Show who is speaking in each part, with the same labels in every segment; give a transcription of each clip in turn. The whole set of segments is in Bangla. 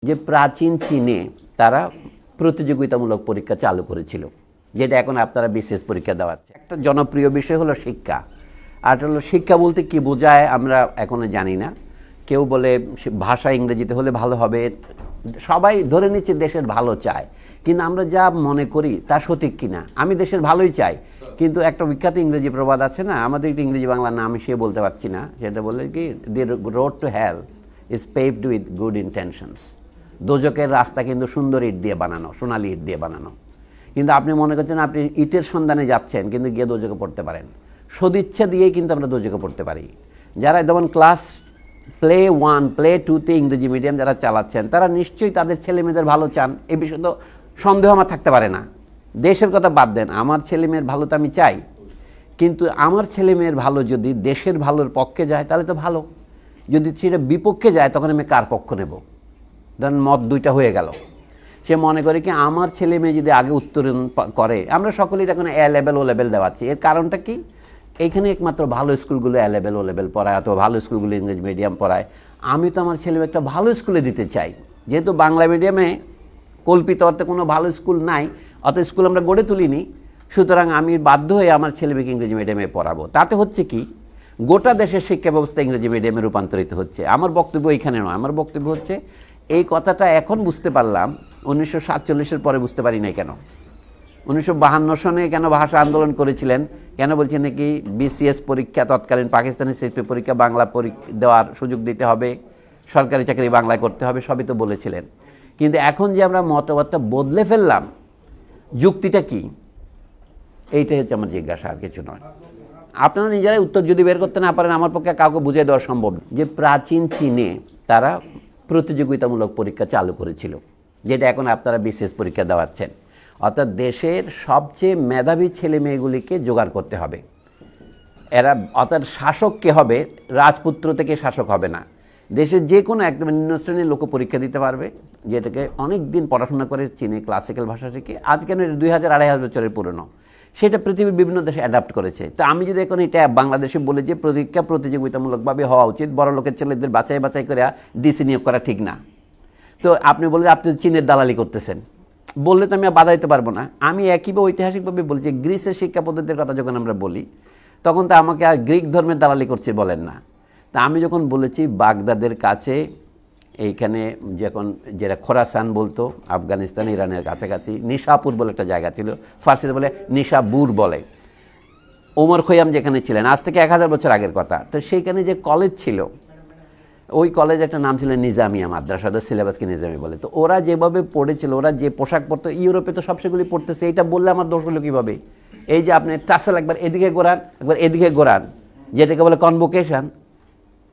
Speaker 1: যে প্রাচীন চীনে তারা প্রতিযোগিতামূলক পরীক্ষা চালু করেছিল, যেটা এখন আপনারা বিশেষ পরীক্ষা দেওয়াচ্ছে। একটা জনপ্রিয় বিষয় হলো শিক্ষা। আর হলো শিক্ষা বলতে কি বোঝায় আমরা এখনো জানি না। কেউ বলে ভাষা ইংরেজিতে হলে ভালো হবে, সবাই ধরে নিচ্ছে দেশের ভালো চায়, কিন্তু আমরা যা মনে করি তা সঠিক কিনা। আমি দেশের ভালোই চাই, কিন্তু একটা বিখ্যাত ইংরেজি প্রবাদ আছে না, আমাদের একটা ইংরেজি বাংলা নাম সে বলতে পারছি না, সেটা বলে কি, the road to hell is paved with good intentions. দোজকের রাস্তা কিন্তু সুন্দর ইট দিয়ে বানানো, সোনালি ইট দিয়ে বানানো। কিন্তু আপনি মনে করছেন আপনি ইটের সন্ধানে যাচ্ছেন, কিন্তু গিয়ে দোজকে পড়তে পারেন। সদিচ্ছা দিয়েই কিন্তু আমরা দোজকে পড়তে পারি। যারা যেমন ক্লাস প্লে 1 প্লে 2তে ইংরেজি মিডিয়াম যারা চালাচ্ছেন, তারা নিশ্চয়ই তাদের ছেলে মেয়েদের ভালো চান, এ বিষয়ে তো সন্দেহ আমার থাকতে পারে না। দেশের কথা বাদ দেন, আমার ছেলে মেয়ের ভালো তো আমি চাই, কিন্তু আমার ছেলে মেয়ের ভালো যদি দেশের ভালোর পক্ষে যায় তাহলে তো ভালো, যদি সেটা বিপক্ষে যায় তখন আমি কার পক্ষ নেব? ধরেন মত দুইটা হয়ে গেল। সে মনে করে কি আমার ছেলে মেয়ে যদি আগে উত্তরণ করে, আমরা সকলেই এখন এ লেভেল ও লেভেল দেওয়াচ্ছি, এর কারণটা কি? এইখানে একমাত্র ভালো স্কুলগুলো এ লেভেল ও লেভেল পড়ায়, অথবা ভালো স্কুলগুলো ইংরেজি মিডিয়াম পড়ায়। আমি তো আমার ছেলে একটা ভালো স্কুলে দিতে চাই, যেহেতু বাংলা মিডিয়ামে কল্পিত অর্থে কোনো ভালো স্কুল নাই, অত স্কুল আমরা গড়ে তুলিনি, সুতরাং আমি বাধ্য হয়ে আমার ছেলেমেয়েকে ইংরেজি মিডিয়ামে পড়াবো। তাতে হচ্ছে কি, গোটা দেশের শিক্ষা ব্যবস্থা ইংরেজি মিডিয়ামে রূপান্তরিত হচ্ছে। আমার বক্তব্য এইখানে নয়, আমার বক্তব্য হচ্ছে এই কথাটা এখন বুঝতে পারলাম, 1947-এর পরে বুঝতে পারি নাই কেন। 1952 সনে কেন ভাষা আন্দোলন করেছিলেন, কেন বলছেন নাকি বিসিএস পরীক্ষা, তৎকালীন পাকিস্তানি সিএসপি পরীক্ষা বাংলা দেওয়ার সুযোগ দিতে হবে, সরকারি চাকরি বাংলায় করতে হবে, সবই তো বলেছিলেন। কিন্তু এখন যে আমরা মতবাদটা বদলে ফেললাম, যুক্তিটা কি? এইটাই হচ্ছে আমার জিজ্ঞাসা, আর কিছু নয়। আপনারা নিজেরাই উত্তর যদি বের করতে না পারেন, আমার পক্ষে কাউকে বুঝিয়ে দেওয়া সম্ভব না। যে প্রাচীন চীনে তারা প্রতিযোগিতামূলক পরীক্ষা চালু করেছিল, যেটা এখন আপনারা বিশেষ পরীক্ষা দেওয়াচ্ছেন। অর্থাৎ দেশের সবচেয়ে মেধাবী ছেলে মেয়েগুলিকে জোগাড় করতে হবে। এরা অর্থাৎ শাসক কে হবে, রাজপুত্র থেকে শাসক হবে না। দেশের যে কোনো একদম নিম্ন শ্রেণীর লোক পরীক্ষা দিতে পারবে, যেটাকে অনেক দিন পড়াশোনা করে চীনে ক্লাসিক্যাল ভাষা শিখে, আজ কেন 2000-2500 বছরের পুরনো, সেটা পৃথিবীর বিভিন্ন দেশে অ্যাডাপ্ট করেছে। তো আমি যদি এখন এটা বাংলাদেশে বলে যে পরীক্ষা প্রতিযোগিতামূলকভাবে হওয়া উচিত, বড় লোকের ছেলেদের বাছাই বাছাই করে ডিসি নিয়োগ করা ঠিক না, তো আপনি বললেন আপনি চীনের দালালি করতেছেন, বললে তো আমি বাধা দিতে পারবো না। আমি একইভাবে ঐতিহাসিকভাবে বলছি, গ্রিসের শিক্ষা পদ্ধতির কথা যখন আমরা বলি, তখন তো আমাকে আর গ্রিক ধর্মের দালালি করছে বলেন না। তা আমি যখন বলেছি বাগদাদের কাছে, এইখানে যখন যেটা খোরাসান বলতো, আফগানিস্তান ইরানের কাছাকাছি নিশাপুর বলে একটা জায়গা ছিল, ফার্সিতে বলে নিশাপুর বলে, ওমর খৈয়াম যেখানে ছিলেন, আজ থেকে 1000 বছর আগের কথা। তো সেইখানে যে কলেজ ছিল, ওই কলেজ একটা নাম ছিল নিজামিয়া মাদ্রাসা, সিলেবাসকে নিজামি বলে। তো ওরা যেভাবে পড়েছিল, ওরা যে পোশাক পরতো, ইউরোপে তো সব সেগুলি পড়তেছে, এইটা বললে আমার দোষ হলো কীভাবে? এই যে আপনি টাসেল একবার এদিকে গোড়ান, একবার এদিকে গোড়ান, যেটাকে বলে কনভোকেশন,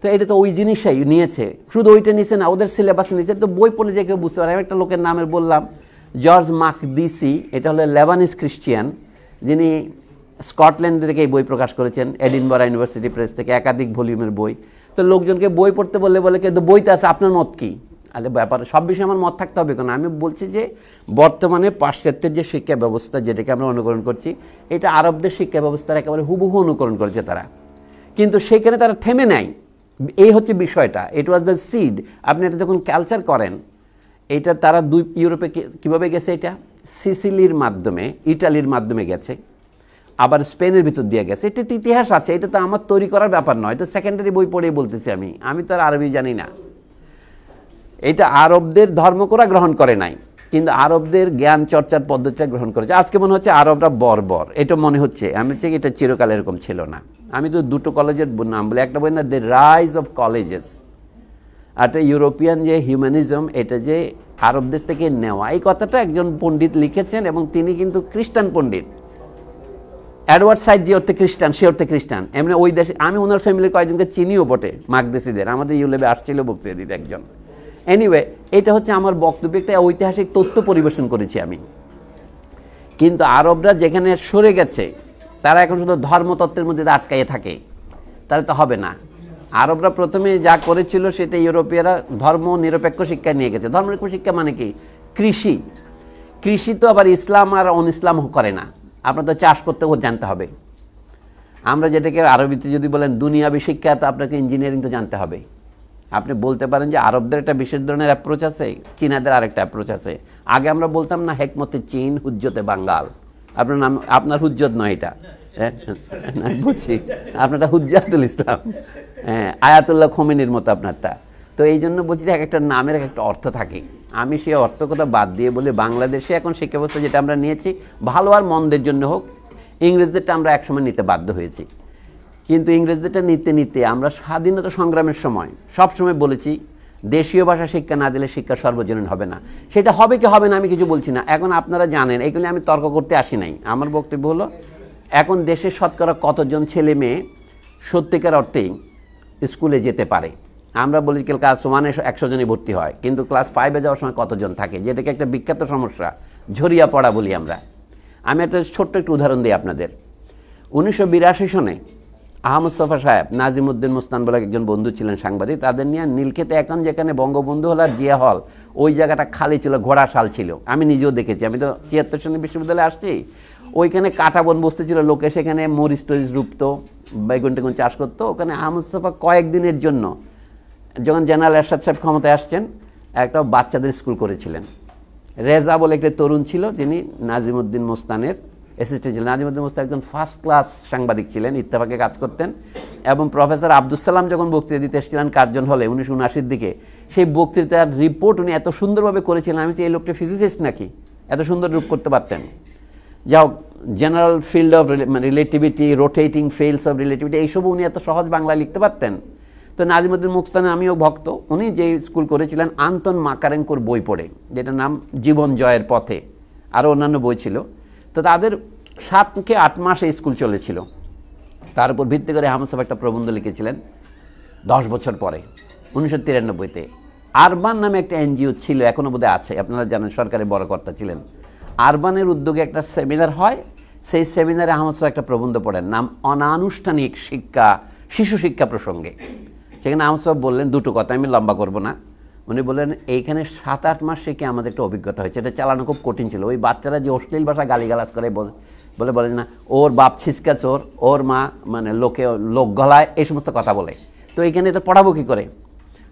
Speaker 1: তো এটা তো ওই জিনিসটাই নিয়েছে, শুধু ওইটা নিচ্ছে না, ওদের সিলেবাস নিচ্ছে। তো বই পড়লে যে কেউ বুঝতে পারে। আমি একটা লোকের নামের বললাম, জর্জ মাকদিসি, এটা হলো লেবানিজ খ্রিস্টিয়ান, যিনি স্কটল্যান্ড থেকে এই বই প্রকাশ করেছেন, এডিনবরা ইউনিভার্সিটি প্রেস থেকে, একাধিক ভলিউমের বই। তো লোকজনকে বই পড়তে বললে বলে কিন্তু বইতে আছে, আপনার মত কি? আরে ব্যাপার, সব বিষয়ে আমার মত থাকতে হবে কেন? আমি বলছি যে বর্তমানে পাশ্চাত্যের যে শিক্ষা ব্যবস্থা, যেটাকে আমরা অনুকরণ করছি, এটা আরবদের শিক্ষা ব্যবস্থার একেবারে হুবহু অনুকরণ করেছে তারা, কিন্তু সেখানে তারা থেমে নেয়। এই হচ্ছে বিষয়টা, ইট ওয়াজ দ্য সিড। আপনি এটা যখন কালচার করেন, এটা তারা ইউরোপে কীভাবে গেছে, এটা সিসিলির মাধ্যমে, ইটালির মাধ্যমে গেছে, আবার স্পেনের ভিতর দিয়ে গেছে। এটা তো ইতিহাস আছে, এটা তো আমার তৈরি করার ব্যাপার নয়, এটা সেকেন্ডারি বই পড়েই বলতেছি আমি তো আর আরবি জানি না। এটা আরবদের ধর্মকোরা গ্রহণ করে নাই, কিন্তু আরবদের জ্ঞান চর্চার পদ্ধতিটা গ্রহণ করেছে। আজকে মনে হচ্ছে আরবরা বর্বর, এটা মনে হচ্ছে। আমি হচ্ছে এটা চিরকাল এরকম ছিল না। আমি তো দুটো কলেজের নাম বলি, একটা বই না দ্য রাইজ অফ কলেজেস, আর একটা ইউরোপিয়ান যে হিউম্যানিজম, এটা যে আরব দেশ থেকে নেওয়া। এই কথাটা একজন পণ্ডিত লিখেছেন, এবং তিনি কিন্তু খ্রিস্টান পণ্ডিত। এডওয়ার্ড সাইড যে অর্থে খ্রিস্টান, সে অর্থে খ্রিস্টান। এমনি ওই দেশে আমি ওনার ফ্যামিলির কয়েকজনকে চিনিও বটে, মাকদেশিদের, আমাদের ইউলেবে আসছিল বক্তৃতা দিতে একজন। এনিওয়ে, এটা হচ্ছে আমার বক্তব্য, একটা ঐতিহাসিক তথ্য পরিবেশন করেছি আমি। কিন্তু আরবরা যেখানে সরে গেছে, তারা এখন শুধু ধর্মতত্ত্বের মধ্যে আটকাইয়ে থাকে, তাহলে তো হবে না। আরবরা প্রথমে যা করেছিল সেটা ইউরোপীয়রা ধর্ম নিরপেক্ষ শিক্ষায় নিয়ে গেছে। ধর্ম নিরপেক্ষ শিক্ষা মানে কি? কৃষি। কৃষি তো আবার ইসলাম আর অন ইসলাম করে না, আপনার তো চাষ করতেও জানতে হবে। আমরা যেটাকে আরবিতে যদি বলেন দুনিয়াবি শিক্ষা, তো আপনাকে ইঞ্জিনিয়ারিং তো জানতে হবে। আপনি বলতে পারেন যে আরবদের একটা বিশেষ ধরনের অ্যাপ্রোচ আছে, চীনাদের আরেকটা অ্যাপ্রোচ আছে। আগে আমরা বলতাম না হেকমতে চীন হুজ্জতে বাঙ্গাল, আপনার নাম, আপনার হুজ্জত নয় এটা, বুঝছি আপনারটা হুজ্জাতুল ইসলাম, হ্যাঁ আয়াতুল্লাহ খোমেনির মতো আপনারটা। তো এই জন্য বলছি যে এক একটা নামের এক একটা অর্থ থাকে। আমি সেই অর্থ কথা বাদ দিয়ে বলি বাংলাদেশে এখন শিক্ষা ব্যবস্থা যেটা আমরা নিয়েছি, ভালো আর মন্দের জন্য হোক, ইংরেজদেরটা আমরা একসময় নিতে বাধ্য হয়েছি। কিন্তু ইংরেজদেরটা নিতে নিতে আমরা স্বাধীনতা সংগ্রামের সময় সবসময় বলেছি দেশীয় ভাষা শিক্ষা না দিলে শিক্ষা সর্বজনীন হবে না। সেটা হবে কি হবে না আমি কিছু বলছি না, এখন আপনারা জানেন, এগুলি আমি তর্ক করতে আসি নাই। আমার বক্তব্য হলো এখন দেশের শতকরা কতজন ছেলে মেয়ে সত্যিকার অর্থেই স্কুলে যেতে পারে। আমরা বলি ক্লাস 1-এ 100 জনই ভর্তি হয়, কিন্তু ক্লাস 5-এ যাওয়ার সময় কতজন থাকে, যেটাকে একটা বিখ্যাত সমস্যা ঝরিয়া পড়া বলি আমরা। আমি একটা ছোট্ট একটু উদাহরণ দিই আপনাদের। 1982 সনে আহমদ সফা সাহেব, নাজিমউদ্দিন মুস্তান বলে একজন বন্ধু ছিলেন সাংবাদিক, তাদের নিয়ে নীলক্ষেতে এখন যেখানে বঙ্গবন্ধু হল আর জিয়া হল, ওই জায়গাটা খালি ছিল, ঘোড়াশাল ছিল। আমি নিজেও দেখেছি, আমি তো 76 সনে বিশ্ববিদ্যালয়ে আসছি। ওইখানে কাঁটাবন বসতে ছিল, লোকে সেখানে মরিচ টরিচ রুপত, বেগুন টেগুন চাষ করতো। ওখানে আহমদ সফা কয়েকদিনের জন্য, যখন জেনারেল এরশাদ সাহেব ক্ষমতায় আসছেন, একটা বাচ্চাদের স্কুল করেছিলেন। রেজা বলে একটা তরুণ ছিল, তিনি নাজিমউদ্দিন মুস্তানের অ্যাসিস্ট্যান্ট ছিলেন। নাজিমউদ্দিন মুস্তান একজন ফার্স্ট ক্লাস সাংবাদিক ছিলেন, ইত্তেফাকে কাজ করতেন। এবং প্রফেসর আব্দুল সালাম যখন বক্তৃতা দিতে এসেছিলেন কার্জন হলে 1979-র দিকে, সেই বক্তৃতার রিপোর্ট উনি এত সুন্দরভাবে করেছিলেন, আমি এই লোকটা ফিজিসিস্ট নাকি, এত সুন্দর রূপ করতে পারতেন। যাও, general field of relativity, rotating fields of relativity, এইসবও উনি এত সহজ বাংলায় লিখতে পারতেন। তো নাজিমউদ্দিন মুস্তানে আমিও ভক্ত। উনি যে স্কুল করেছিলেন আন্তন মাকারেঙ্কোর বই পড়ে, যেটার নাম জীবন জয়ের পথে, আরও অন্যান্য বই ছিল। তো তাদের 7 থেকে 8 মাস এই স্কুল চলেছিল। তার উপর ভিত্তি করে আহমদ সাহেব একটা প্রবন্ধ লিখেছিলেন 10 বছর পরে, 1993-তে। আরবান নামে একটা এনজিও ছিল, এখনও বোধহয় আছে, আপনারা জানেন, সরকারের বড় কর্তা ছিলেন। আরবানের উদ্যোগে একটা সেমিনার হয়, সেই সেমিনারে আহমদ সাহেব একটা প্রবন্ধ পড়েন, নাম অনানুষ্ঠানিক শিক্ষা, শিশু শিক্ষা প্রসঙ্গে। সেখানে আহমদ সাহেব বললেন দুটো কথা, আমি লম্বা করব না। উনি বললেন এইখানে 7-8 মাস শিখে আমাদের একটা অভিজ্ঞতা হয়েছে, এটা চালানো খুব কঠিন ছিল। ওই বাচ্চারা যে অশ্লীল ভাষা গালিগালাজ করে বলে না, ওর বাপ ছিচকা চোর, ওর মা মানে লোক গলায়, এই সমস্ত কথা বলে। তো এইখানে এটা পড়াবো কী করে?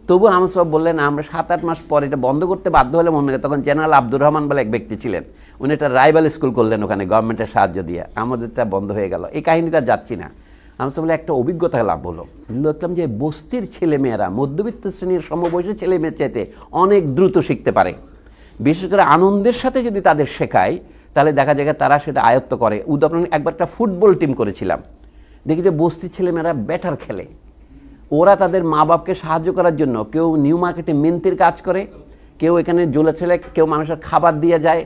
Speaker 1: তবু আহমদ সাহেব বললেন আমরা 7-8 মাস পরে এটা বন্ধ করতে বাধ্য হলে মনে হয়। তখন জেনারেল আব্দুর রহমান বলে এক ব্যক্তি ছিলেন, উনি একটা রাইভাল স্কুল করলেন ওখানে গভর্নমেন্টের সাহায্য দিয়ে, আমাদেরটা বন্ধ হয়ে গেল। এই কাহিনিটা যাচ্ছি না। আহমদ সাহেব বলে একটা অভিজ্ঞতা লাভ হলো, দেখলাম যে বস্তির ছেলেমেয়েরা মধ্যবিত্ত শ্রেণীর সমবয়সী ছেলে মেয়ের চাইতে অনেক দ্রুত শিখতে পারে। বিশেষ করে আনন্দের সাথে যদি তাদের শেখায়, তাহলে দেখা যায় তারা সেটা আয়ত্ত করে। উদাহরণ, একবার একটা ফুটবল টিম করেছিলাম, দেখি যে বস্তির ছেলেমেয়েরা ব্যাটার খেলে। ওরা তাদের মা বাপকে সাহায্য করার জন্য কেউ নিউ মার্কেটে মিন্তির কাজ করে, কেউ এখানে জোলা ছেলে, কেউ মানুষের খাবার দিয়ে যায়।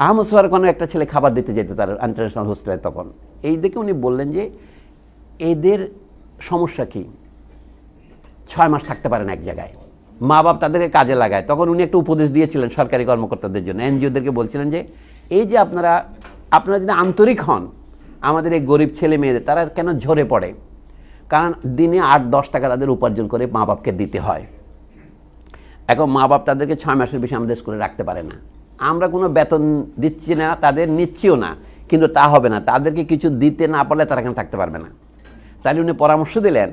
Speaker 1: আহমদ সোহার কোনো একটা ছেলে খাবার দিতে যেত তার ইন্টারন্যাশনাল হোস্টেলে। তখন এই দেখে উনি বললেন যে এদের সমস্যা কি, 6 মাস থাকতে পারে না এক জায়গায়, মা বাপ তাদেরকে কাজে লাগায়। তখন উনি একটা উপদেশ দিয়েছিলেন সরকারি কর্মকর্তাদের জন্য, এনজিওদেরকে বলছিলেন যে এই যে আপনারা যদি আন্তরিক হন, আমাদের এই গরিব ছেলে মেয়েদের তারা কেন ঝরে পড়ে, কারণ দিনে 8-10 টাকা তাদের উপার্জন করে মা বাপকে দিতে হয়। এখন মা বাপ তাদেরকে 6 মাসের বেশি আমাদের স্কুলে রাখতে পারে না। আমরা কোনো বেতন দিচ্ছি না, তাদের নিচ্ছিও না, কিন্তু তা হবে না, তাদেরকে কিছু দিতে না পারলে তারা এখানে থাকতে পারবে না। তাহলে উনি পরামর্শ দিলেন,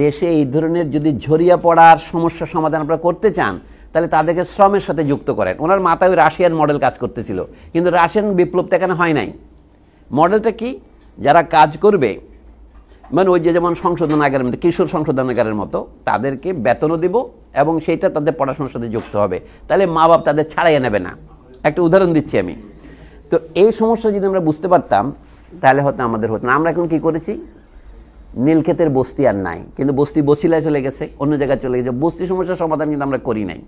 Speaker 1: দেশে এই ধরনের যদি ঝরিয়া পড়ার সমস্যা সমাধান আপনারা করতে চান, তাহলে তাদেরকে শ্রমের সাথে যুক্ত করেন। ওনার মাথায় ওই রাশিয়ান মডেল কাজ করতেছিল, কিন্তু রাশিয়ান বিপ্লবটা এখানে হয় নাই। মডেলটা কি, যারা কাজ করবে, মানে ওই যে যেমন সংশোধনাগারের মতো, কিশোর সংশোধনাগারের মতো, তাদেরকে বেতনও দিব এবং সেইটা তাদের পড়াশোনার সাথে যুক্ত হবে, তাহলে মা বাপ তাদের ছাড়াইয়া নেবে না। একটা উদাহরণ দিচ্ছি আমি। তো এই সমস্যা যদি আমরা বুঝতে পারতাম, তাহলে হয়তো আমাদের হতো না। আমরা এখন কী করেছি, নীলক্ষেতের বস্তি আর নাই, কিন্তু বস্তি বছিলায় চলে গেছে, অন্য জায়গায় চলে গেছে। বস্তি সমস্যার সমাধান কিন্তু আমরা করি নাই,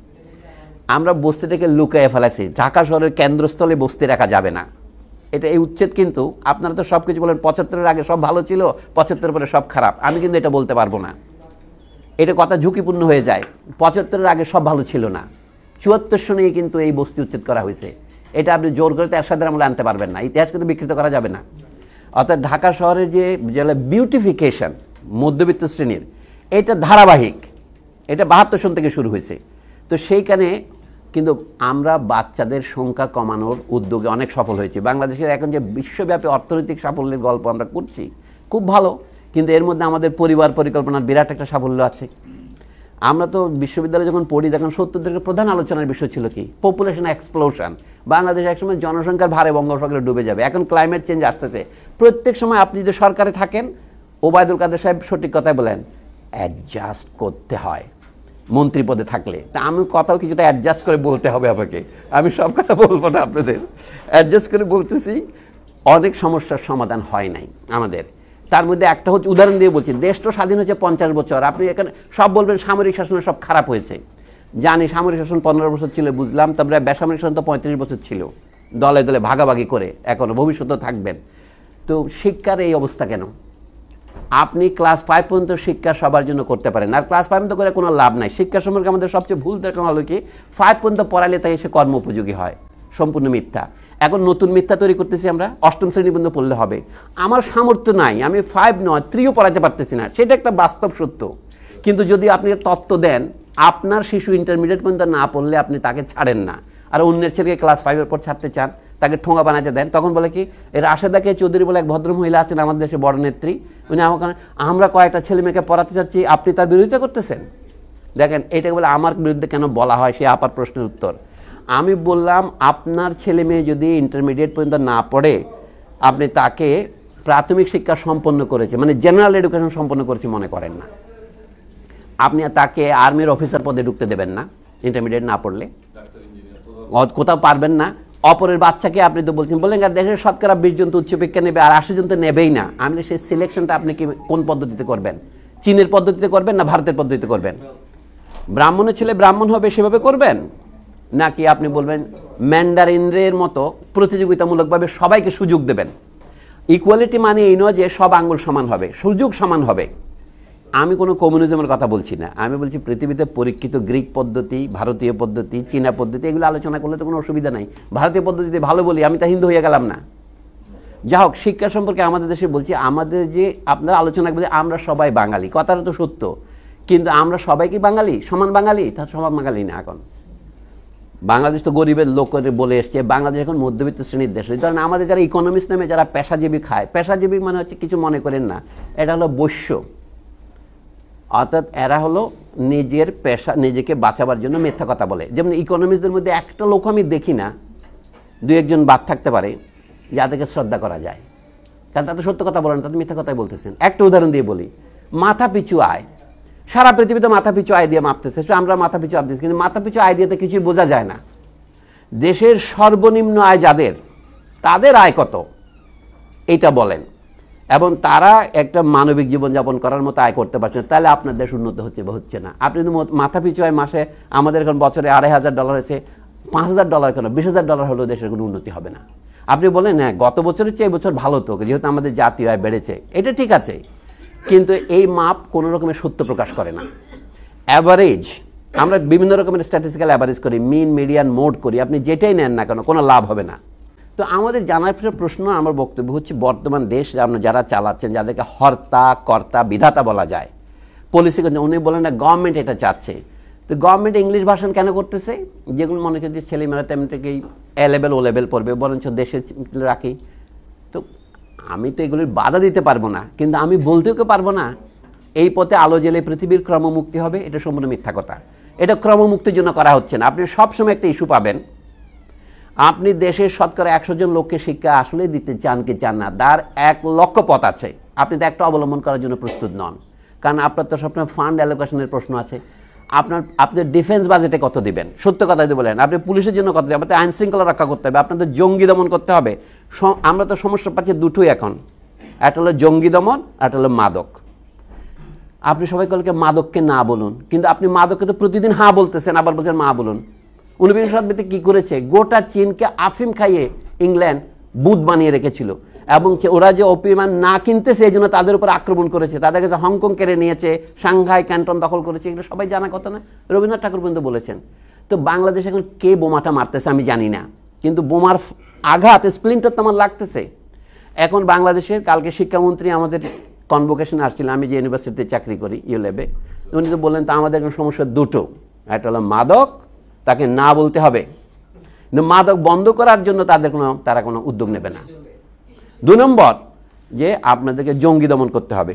Speaker 1: আমরা বস্তিটাকে লুকাইয়ে ফেলাইছি। ঢাকা শহরের কেন্দ্রস্থলে বস্তি রাখা যাবে না, এটা এই উচ্ছেদ। কিন্তু আপনারা তো সব কিছু বলেন 75-এর আগে সব ভালো ছিল, 75-এর পরে সব খারাপ। আমি কিন্তু এটা বলতে পারবো না, এটা কথা ঝুঁকিপূর্ণ হয়ে যায়। 75-এর আগে সব ভালো ছিল না, 74 সনেই কিন্তু এই বস্তি উচ্ছেদ করা হয়েছে। এটা আপনি জোর করে এরশাদের আমলে আনতে পারবেন না, ইতিহাস কিন্তু বিকৃত করা যাবে না। অর্থাৎ ঢাকা শহরের যে বিউটিফিকেশন মধ্যবিত্ত শ্রেণীর, এটা ধারাবাহিক, এটা 72 সন থেকে শুরু হয়েছে। তো সেইখানে কিন্তু আমরা বাচ্চাদের সংখ্যা কমানোর উদ্যোগে অনেক সফল হয়েছি। বাংলাদেশের এখন যে বিশ্বব্যাপী অর্থনৈতিক সাফল্যের গল্প আমরা করছি, খুব ভালো, কিন্তু এর মধ্যে আমাদের পরিবার পরিকল্পনার বিরাট একটা সাফল্য আছে। আমরা তো বিশ্ববিদ্যালয়ে যখন পড়ি তখন 70 দশকের প্রধান আলোচনার বিষয় ছিল কি? Population explosion. বাংলাদেশ একসময় জনসংখ্যার ভারে বঙ্গোপসাগরে ডুবে যাবে। এখন ক্লাইমেট চেঞ্জ আসতেছে। প্রত্যেক সময় আপনি যদি সরকারে থাকেন, ওবায়দুল কাদের সাহেব সঠিক কথাই বলেন, অ্যাডজাস্ট করতে হয় মন্ত্রী পদে থাকলে। তা আমি কথাও কিছুটা অ্যাডজাস্ট করে বলতে হবে আমাকে। আমি সব কথা বলবো না আপনাদের, অ্যাডজাস্ট করে বলতেছি। অনেক সমস্যার সমাধান হয় নাই আমাদের। তার মধ্যে একটা হচ্ছে, উদাহরণ দিয়ে বলছি, দেশ তো স্বাধীন হচ্ছে 50 বছর। আপনি এখানে সব বলবেন সামরিক শাসনে সব খারাপ হয়েছে। জানি সামরিক শাসন 15 বছর ছিল, বুঝলাম। তারপরে বেসামরিক শাসন তো 35 বছর ছিল, দলে দলে ভাগাভাগি করে, এখনো ভবিষ্যতেও থাকবেন। তো শিক্ষার এই অবস্থা কেন? আপনি ক্লাস 5 পর্যন্ত শিক্ষা সবার জন্য করতে পারেন, আর ক্লাস 5 পর্যন্ত করে কোনো লাভ নাই। শিক্ষা সম্পর্কে আমাদের সবচেয়ে ভুল দেখা হলো কি, 5 পর্যন্ত পড়ালে তাই এসে কর্ম উপযোগী হয়। সম্পূর্ণ মিথ্যা। এখন নতুন মিথ্যা তৈরি করতেছি আমরা, 8ম শ্রেণী পর্যন্ত পড়লে হবে। আমার সামর্থ্য নাই, আমি 5 নয় 3ও পড়াতে পারতেছি না, সেটা একটা বাস্তব সত্য। কিন্তু যদি আপনি তত্ত্ব দেন, আপনার শিশু ইন্টারমিডিয়েট পর্যন্ত না পড়লে আপনি তাকে ছাড়েন না, আর অন্যের ছেলেকে ক্লাস 5-এর পর ছাড়তে চান, তাকে ঠোঙা বানাতে দেন, তখন বলে কি, এর রাশেদাকে চৌধুরী বলে এক ভদ্রমহিলা আছেন আমাদের দেশে, বড় নেত্রী, উনি আমাকে, আমরা কয়েকটা ছেলে মেয়েকে পড়াতে চাচ্ছি, আপনি তার বিরোধিতা করতেছেন। দেখেন, এটা বলে আমার বিরুদ্ধে কেন বলা হয়, সে আপার প্রশ্নের উত্তর। আমি বললাম, আপনার ছেলে মেয়ে যদি ইন্টারমিডিয়েট পর্যন্ত না পড়ে, আপনি তাকে প্রাথমিক শিক্ষা সম্পন্ন করেছে, মানে জেনারেল এডুকেশন সম্পন্ন করেছে মনে করেন না, আপনি তাকে আর্মির অফিসার পদে ঢুকতে দেবেন না ইন্টারমিডিয়েট না পড়লে, কোথাও পারবেন না। অপরের বাচ্চাকে আপনি তো বলছেন, বললেন দেশের শতকরা 20 জন তো উচ্চ শিক্ষা নেবে, আর 80 জন তো নেবেই না। আমি সেই সিলেকশনটা আপনি কি কোন পদ্ধতিতে করবেন? চীনের পদ্ধতিতে করবেন না ভারতের পদ্ধতিতে করবেন? ব্রাহ্মণের ছেলে ব্রাহ্মণ হবে সেভাবে করবেন, নাকি আপনি বলবেন ম্যান্ডারিনের মতো প্রতিযোগিতামূলকভাবে সবাইকে সুযোগ দেবেন? ইকুয়ালিটি মানে এই নয় যে সব আঙ্গুল সমান হবে, সুযোগ সমান হবে। আমি কোনো কমিউনিজমের কথা বলছি না, আমি বলছি পৃথিবীতে পরীক্ষিত গ্রিক পদ্ধতি, ভারতীয় পদ্ধতি, চীনা পদ্ধতি, এগুলো আলোচনা করলে তো কোনো অসুবিধা নাই। ভারতীয় পদ্ধতিতে ভালো বলি, আমি তা হিন্দু হয়ে গেলাম না। যা হোক, শিক্ষা সম্পর্কে আমাদের দেশে বলছি, আমাদের যে আপনারা আলোচনা করছে আমরা সবাই বাঙালি, কথাটা তো সত্য, কিন্তু আমরা সবাই কি বাঙালি, সমান বাঙালি? তার সমান বাঙালি না। এখন বাংলাদেশ তো গরিবের লোক বলে এসছে, বাংলাদেশ এখন মধ্যবিত্ত শ্রেণীর দেশ। ধরেন আমাদের যারা ইকোনমিক্স নামে যারা পেশাজীবী খায়, পেশাজীবী মানে হচ্ছে, কিছু মনে করেন না, এটা হলো বৈশ্য, অর্থাৎ এরা হলো নিজের পেশা, নিজেকে বাঁচাবার জন্য মিথ্যা কথা বলে। যেমন ইকোনমিক্সদের মধ্যে একটা লোক আমি দেখি না, 2-1 বাদ থাকতে পারে, যাদেরকে শ্রদ্ধা করা যায়, কারণ তাদের সত্য কথা বলেন, তাদের মিথ্যা কথাই বলতেছেন। একটা উদাহরণ দিয়ে বলি, মাথা পিছু আয়, সারা পৃথিবীতে মাথা পিছু আয় দিয়ে মাপতেছে, আমরা মাথা পিছু আয় দিচ্ছি, কিন্তু মাথা পিছু আয় দিয়ে তো কিছুই বোঝা যায় না। দেশের সর্বনিম্ন আয় যাদের, তাদের আয় কত এইটা বলেন, এবং তারা একটা মানবিক জীবনযাপন করার মতো আয় করতে পারছে না, তাহলে আপনার দেশ উন্নত হচ্ছে বা হচ্ছে না? আপনি যদি মাথা পিছু আয় মাসে, আমাদের এখন বছরে $2,500 হয়েছে, $5,000 কেন, $20,000 হলেও দেশের কোনো উন্নতি হবে না। আপনি বলেন হ্যাঁ গত বছরের চেয়ে এবছর ভালো তো, যেহেতু আমাদের জাতীয় আয় বেড়েছে, এটা ঠিক আছে, কিন্তু এই মাপ কোনো রকমের সত্য প্রকাশ করে না। অ্যাভারেজ, আমরা বিভিন্ন রকমের স্ট্যাটিস্টিক্যাল অ্যাভারেজ করি, মিন, মিডিয়ান, মোড করি, আপনি যেটাই নেন না কেন কোনো লাভ হবে না। তো আমাদের জানার প্রশ্ন, আমার বক্তব্য হচ্ছে, বর্তমান দেশ যারা চালাচ্ছেন, যাদেরকে হর্তা কর্তা বিধাতা বলা যায়, পলিসি, উনি বলেন না গভর্নমেন্ট এটা চাচ্ছে, তো গভর্নমেন্ট ইংলিশ ভাষণ কেন করতেছে? যেগুলো মনে করি ছেলেমেয়েরা তেমন থেকেই এ লেভেল ও লেভেল পড়বে, বরঞ্চ দেশে রাখি। তো আমি তো এগুলির বাধা দিতে পারবো না, কিন্তু আমি বলতেও পারবো না এই পথে আলো জেলে পৃথিবীর ক্রমমুক্তি হবে, এটা সম্পূর্ণ মিথ্যা কথা। এটা ক্রমমুক্তির জন্য করা হচ্ছে না। আপনি সবসময় একটা ইস্যু পাবেন, আপনি দেশের শতকরা 100 জন লোককে শিক্ষা আসলে দিতে চান কি চান না, তার 1 লক্ষ পথ আছে, আপনি তো একটা অবলম্বন করার জন্য প্রস্তুত নন, কারণ আপনার তো সবসময় ফান্ড অ্যালোকেশনের প্রশ্ন আছে। আপনার ডিফেন্স বাজেটে কত দিবেন, সত্য কথা যদি বলেন, আপনি পুলিশের জন্য কত দিবেন, আপনাদের আইন শৃঙ্খলা রক্ষা করতে হবে, আপনাদের জঙ্গি দমন করতে হবে। আমরা তো সমস্যা পাচ্ছি দুটোই এখন, একটা হলো জঙ্গি দমন, একটা হলো মাদক। আপনি সবাই কলকে মাদককে না বলুন, কিন্তু আপনি মাদককে তো প্রতিদিন হ্যাঁ বলতেছেন, আবার বলছেন মা বলুন। 19 শতাব্দীতে কী করেছে, গোটা চীনকে আফিম খাইয়ে ইংল্যান্ড বুথ বানিয়ে রেখেছিল, এবং ওরা যে অপিমান না কিনতেছে এই জন্য তাদের উপর আক্রমণ করেছে, তাদের কাছে হংকং কেড়ে নিয়েছে, সাংহাই ক্যান্টন দখল করেছে, এগুলো সবাই জানা কথা না, রবীন্দ্রনাথ ঠাকুর পর্যন্ত বলেছেন। তো বাংলাদেশ এখন কে বোমাটা মারতেছে আমি জানি না, কিন্তু বোমার আঘাত স্প্লিন্টার তো আমার লাগতেছে। এখন বাংলাদেশের কালকে শিক্ষামন্ত্রী আমাদের কনভোকেশন আসছিলেন, আমি যে ইউনিভার্সিটিতে চাকরি করি ইউলেবে, উনি তো বললেন তা আমাদের এখন সমস্যা দুটো, একটা হলো মাদক, তাকে না বলতে হবে, কিন্তু মাদক বন্ধ করার জন্য তারা কোনো উদ্যোগ নেবে না। 2 নম্বর যে আপনাদেরকে জঙ্গি দমন করতে হবে,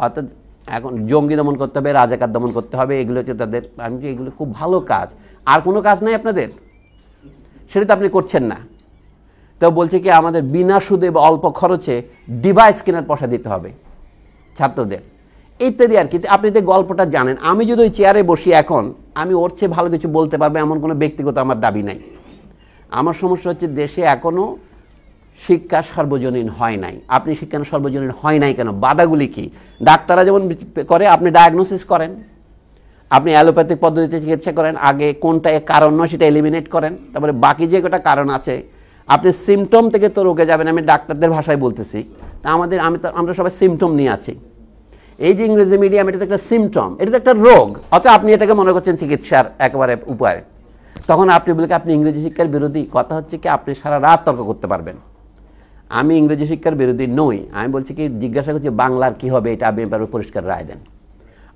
Speaker 1: অর্থাৎ এখন জঙ্গি দমন করতে হবে, রাজাকার দমন করতে হবে, এগুলো হচ্ছে তাদের। আমি যে এগুলো খুব ভালো কাজ, আর কোনো কাজ নাই আপনাদের, সেটা তো আপনি করছেন না। তো বলছে কি আমাদের বিনা সুদে বা অল্প খরচে ডিভাইস কেনার পয়সা দিতে হবে ছাত্রদের, ইত্যাদি আর কি। আপনি তো গল্পটা জানেন। আমি যদি ওই চেয়ারে বসি এখন, আমি ওর চেয়ে ভালো কিছু বলতে পারবে এমন কোনো ব্যক্তিগত আমার দাবি নাই। আমার সমস্যা হচ্ছে দেশে এখনও শিক্ষা সর্বজনীন হয় নাই। আপনি শিক্ষা সর্বজনীন হয় নাই কেন? বাধাগুলি কি? ডাক্তাররা যেমন করে, আপনি ডায়াগনোসিস করেন, আপনি অ্যালোপ্যাথিক পদ্ধতিতে চিকিৎসা করেন, আগে কোনটা কারণ নয় সেটা এলিমিনেট করেন, তারপরে বাকি যে কটা কারণ আছে আপনি সিমটম থেকে তো রোগে যাবেন। আমি ডাক্তারদের ভাষায় বলতেছি, তা আমরা সবাই সিমটম নিয়ে আছি। এই যে ইংরেজি মিডিয়াম, এটা তো একটা সিমটম, এটা তো একটা রোগ, অথবা আপনি এটাকে মনে করছেন চিকিৎসার একেবারে উপায়। তখন আপনি বলে আপনি ইংরেজি শিক্ষার বিরোধী। কথা হচ্ছে কি আপনি সারা রাত তর্ক করতে পারবেন। আমি ইংরেজি শিক্ষার বিরোধী নই। আমি বলছি কি জিজ্ঞাসা করছি বাংলার কি হবে, এটা আপনি এবার পরিষ্কার রায় দেন।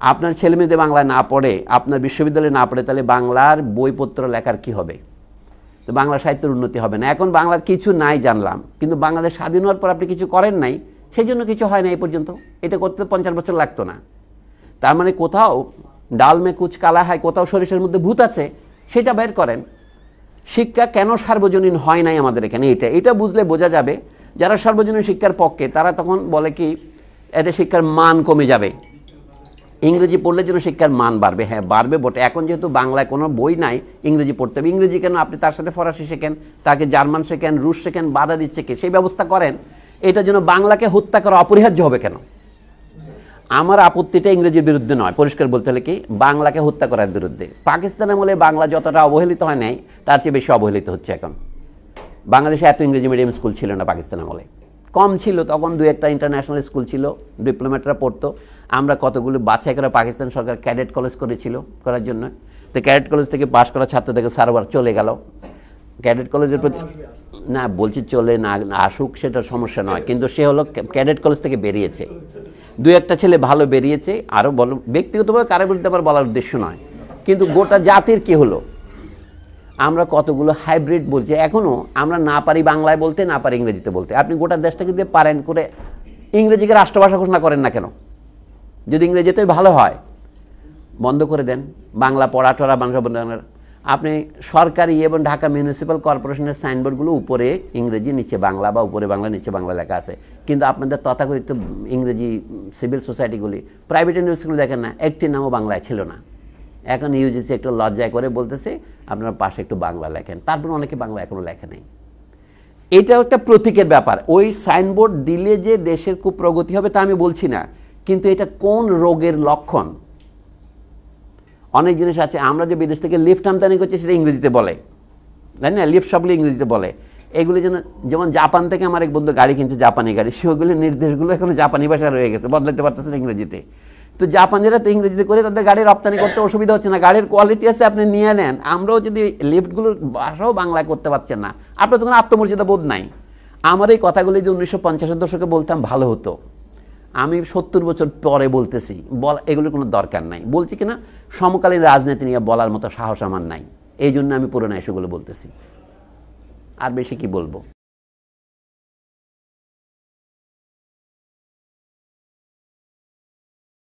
Speaker 1: আপনার ছেলেমেয়েদের বাংলায় না পড়ে, আপনার বিশ্ববিদ্যালয়ে না পড়ে, তাহলে বাংলার বইপত্র লেখার কি হবে? তো বাংলা সাহিত্যের উন্নতি হবে না। এখন বাংলার কিছু নাই জানলাম, কিন্তু বাংলাদেশ স্বাধীন হওয়ার পর আপনি কিছু করেন নাই, সেই জন্য কিছু হয় না এই পর্যন্ত। এটা করতে 50 বছর লাগতো না। তার মানে কোথাও ডাল মে কুচ কালা হয়, কোথাও সরিষার মধ্যে ভূত আছে, সেটা বের করেন। শিক্ষা কেন সার্বজনীন হয় নাই আমাদের এখানে, এটা বুঝলে বোঝা যাবে। যারা সার্বজনীন শিক্ষার পক্ষে তারা তখন বলে কি এতে শিক্ষার মান কমে যাবে, ইংরেজি পড়লে যেন শিক্ষার মান বাড়বে। হ্যাঁ, বাড়বে বটে। এখন যেহেতু বাংলায় কোনো বই নাই, ইংরেজি পড়তে হবে। ইংরেজি কেন? আপনি তার সাথে ফরাসি শেখেন, তাকে জার্মান শেখেন, রুশ শেখেন, বাধা দিচ্ছে কে? সেই ব্যবস্থা করেন। এটা যেন বাংলাকে হত্যা করা অপরিহার্য হবে কেন? আমার আপত্তিটা ইংরেজির বিরুদ্ধে নয়, পরিষ্কার বলতে হলে কি বাংলাকে হত্যা করার বিরুদ্ধে। পাকিস্তানের আমলে বাংলা যতটা অবহেলিত হয় নাই, তার চেয়ে বেশি অবহেলিত হচ্ছে এখন। বাংলাদেশে এত ইংরেজি মিডিয়াম স্কুল ছিল না পাকিস্তান আমলে, কম ছিল। তখন 2-1টা ইন্টারন্যাশনাল স্কুল ছিল, ডিপ্লোমেটরা পড়তো। আমরা কতগুলো বাছাই করে পাকিস্তান সরকার ক্যাডেট কলেজ করেছিল করার জন্য। তো ক্যাডেট কলেজ থেকে পাশ করা ছাত্রদেরকে সার্ভার চলে গেল ক্যাডেট কলেজের প্রতি। না বলছি চলে না আসুক, সেটা সমস্যা নয়, কিন্তু সে হলো ক্যাডেট কলেজ থেকে বেরিয়েছে। 2-1টা ছেলে ভালো বেরিয়েছে। আরও বলো, ব্যক্তিগতভাবে কারো বিরুদ্ধে আবার বলার উদ্দেশ্য নয়, কিন্তু গোটা জাতির কি হলো? আমরা কতগুলো হাইব্রিড বলছি এখনও। আমরা না পারি বাংলায় বলতে, না পারি ইংরেজিতে বলতে। আপনি গোটা দেশটাকে দিয়ে পারেন করে ইংরেজিকে রাষ্ট্রভাষা ঘোষণা করেন না কেন? যদি ইংরেজিতেই ভালো হয় বন্ধ করে দেন। বাংলা পড়া টড়া বাংলা। আপনি সরকারি এবং ঢাকা মিউনিসিপ্যাল কর্পোরেশনের সাইনবোর্ডগুলো উপরে ইংরেজি, নিচে বাংলা, বা উপরে বাংলা নিচে বাংলা লেখা আছে। কিন্তু আপনাদের তথাকথিত ইংরেজি সিভিল সোসাইটিগুলি, প্রাইভেট ইউনিভার্সিটিগুলো দেখেন না, একটি নামও বাংলায় ছিল না। এখন ইউজিসি একটু লজ্জায় করে বলতেছে আপনারা পাশে একটু বাংলা লেখেন। তারপর অনেকে বাংলা এখনও লেখে নেই। এটাও একটা প্রতীকের ব্যাপার। ওই সাইনবোর্ড দিলে যে দেশের খুব প্রগতি হবে তা আমি বলছি না, কিন্তু এটা কোন রোগের লক্ষণ? অনেক জিনিস আছে, আমরা যে বিদেশ থেকে লিফট আমদানি করছি সেটা ইংরেজিতে বলে, তাই না? লিফট সবগুলো ইংরেজিতে বলে। এগুলি যেমন জাপান থেকে আমার এক বন্ধু গাড়ি কিনছে, জাপানি গাড়ি, সেগুলির নির্দেশগুলো এখন জাপানি ভাষা রয়ে গেছে, বদলাতে পারতেছে না ইংরেজিতে। তো জাপানিরা তো ইংরেজিতে করে তাদের গাড়ি রপ্তানি করতে অসুবিধা হচ্ছে না, গাড়ির কোয়ালিটি আছে, আপনি নিয়ে নেন। আমরাও যদি লিফটগুলোর ভাষাও বাংলায় করতে পারছেন না, আপনার তো কোনো আত্মমর্যাদা বোধ নাই। আমার এই কথাগুলি যে 1950-এর দশকে বলতাম ভালো হতো, আমি 70 বছর পরে বলতেছি, এগুলোর কোনো দরকার নাই। বলছি কিনা সমকালীন রাজনীতি নিয়ে বলার মতো সাহস আমার নাই, এই জন্য আমি পুরোনো ইস্যুগুলো বলতেছি। আর বেশি কি বলবো?